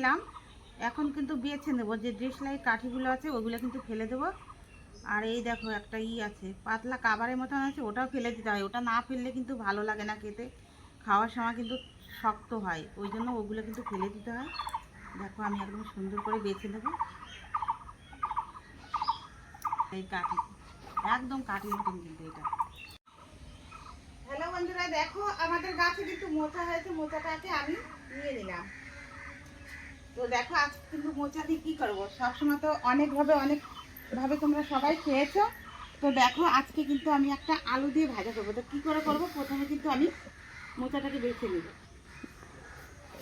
নিলাম, এখন কিন্তু বেছে নেবো। যে দেশলাই কাঠিগুলো আছে ওগুলো কিন্তু ফেলে দেবো। আর এই দেখো একটা আছে পাতলা কাবারের মতন আছে, ওটাও ফেলে দিতে হয়। ওটা না ফেললে কিন্তু ভালো লাগে না খেতে, খাওয়ার সময় কিন্তু শক্ত হয়, ওই জন্য ওগুলো কিন্তু ফেলে দিতে হয়। দেখো আমি একদম সুন্দর করে বেছে নেবো। এই কাঠি একদম কাঠির মতন কিন্তু এটা। হ্যালো বন্ধুরা, দেখো আমাদের গাছে কিন্তু মোচা হয়েছে, মোচাটাকে আমি নিয়ে নিলাম। তো দেখো আজকে কিন্তু মোচা দিয়ে কী করবো, সবসময় তো অনেকভাবে তোমরা সবাই খেয়েছো। তো দেখো আজকে কিন্তু আমি একটা আলু দিয়ে ভাজা করবো। তো কী করে করবো, প্রথমে কিন্তু আমি মোচাটাকে বেছে নেব।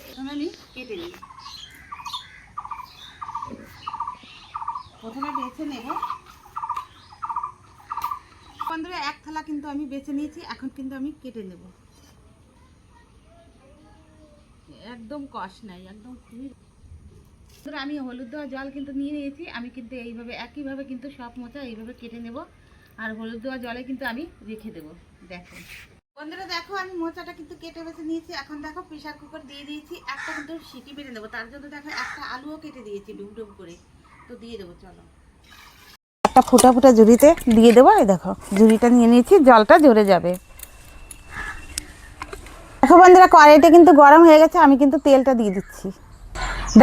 প্রথমে আমি কেটে নিই, প্রথমে বেছে নেব। বন্ধুরা এক থালা কিন্তু আমি বেছে নিয়েছি, এখন কিন্তু আমি কেটে নেব। একদম কষ নাই, একদম খুবই। আমি হলুদ দেওয়া জল কিন্তু নিয়ে নিয়েছি, আমি কিন্তু এইভাবে একইভাবে কিন্তু সব মোচা এইভাবে কেটে নেব। আর হলুদ দেওয়া জলে কিন্তু আমি রেখে দেবো। দেখো বন্ধুরা, দেখো আমি মোচাটা কিন্তু কেটে বেছে নিয়েছি। এখন দেখো প্রেশার কুকার দিয়ে দিয়েছি, একটা কিন্তু সিটি মেরে নেবো। তার জন্য দেখো একটা আলুও কেটে দিয়েছি ডুব ডুব করে। তো দিয়ে দেবো, চলো একটা ফুটা ফুটা ঝুড়িতে দিয়ে দেবো। এই দেখো ঝুড়িটা নিয়ে নিয়েছি, জলটা ঝরে যাবে। দেখো বন্ধুরা কড়াইটা কিন্তু গরম হয়ে গেছে, আমি কিন্তু তেলটা দিয়ে দিচ্ছি।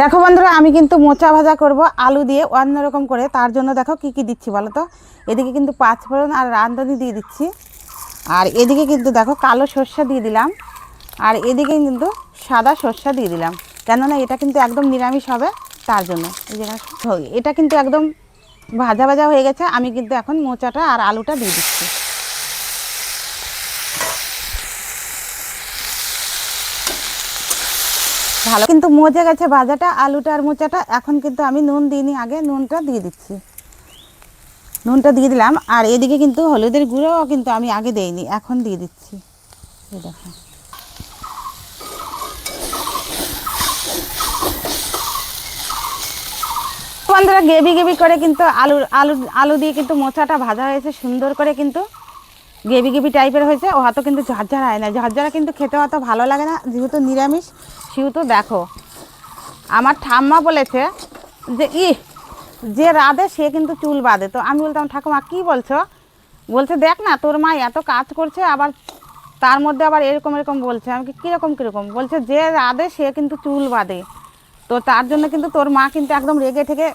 দেখো বন্ধুরা আমি কিন্তু মোচা ভাজা করব আলু দিয়ে অন্যরকম করে। তার জন্য দেখো কি কি দিচ্ছি বলো তো। এদিকে কিন্তু পাঁচফোড়ন আর রাঁধুনি দিয়ে দিচ্ছি, আর এদিকে কিন্তু দেখো কালো সর্ষে দিয়ে দিলাম, আর এদিকে কিন্তু সাদা সর্ষে দিয়ে দিলাম। কেননা এটা কিন্তু একদম নিরামিষ হবে, তার জন্য। এই যে এটা কিন্তু একদম ভাজা ভাজা হয়ে গেছে, আমি কিন্তু এখন মোচাটা আর আলুটা দিয়ে দিচ্ছি। ভালো কিন্তু মজে গেছে ভাজাটা, আলুটা আর মোচাটা। এখন কিন্তু আমি নুন দিইনি, আগে নুনটা দিয়ে দিচ্ছি। নুনটা দিয়ে দিলাম, আর এদিকে কিন্তু হলুদের গুঁড়োও কিন্তু আমি আগে দেইনি, এখন দিয়ে দিচ্ছি। এই দেখো বন্ধুরা গ্রেভি গ্রেভি করে কিন্তু আলু দিয়ে কিন্তু মোচাটা ভাজা হয়েছে সুন্দর করে, কিন্তু গ্রেভি গ্রেভি টাইপের হয়েছে। ও হয়তো কিন্তু ঝরঝরা হয় না, ঝরঝরা কিন্তু খেতে অত ভালো লাগে না, যেহেতু নিরামিষ সেহেতু। দেখো আমার ঠাম্মা বলেছে যে যে রাঁধে সে কিন্তু চুল বাঁধে। তো আমি বলতাম ঠাকুমা কী বলছো? বলছে দেখ না তোর মা এত কাজ করছে, আবার তার মধ্যে আবার এরকম এরকম বলছে। আমি কীরকম কীরকম বলছে, যে রাঁধে সে কিন্তু চুল বাঁধে। তো তার জন্য কিন্তু তোর মা কিন্তু একদম রেগে ঠেকে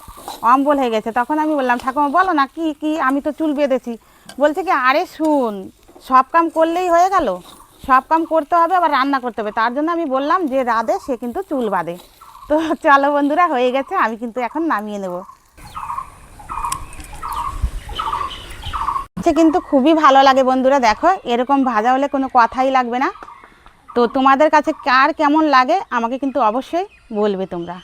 অম্বল হয়ে গেছে। তখন আমি বললাম ঠাকুমা বলো না কি কি, আমি তো চুল বেঁধেছি। বলছে কি আরে শুন, সব কাম করলেই হয়ে গেল? সব কাম করতে হবে, আবার রান্না করতে হবে। তার জন্য আমি বললাম যে রাঁধে সে কিন্তু চুল বাঁধে। তো চলো বন্ধুরা হয়ে গেছে, আমি কিন্তু এখন নামিয়ে নেব। কিন্তু খুবই ভালো লাগে বন্ধুরা, দেখো এরকম ভাজা হলে কোনো কথাই লাগবে না। তো তোমাদের কাছে কার কেমন লাগে আমাকে কিন্তু অবশ্যই বলবে তোমরা।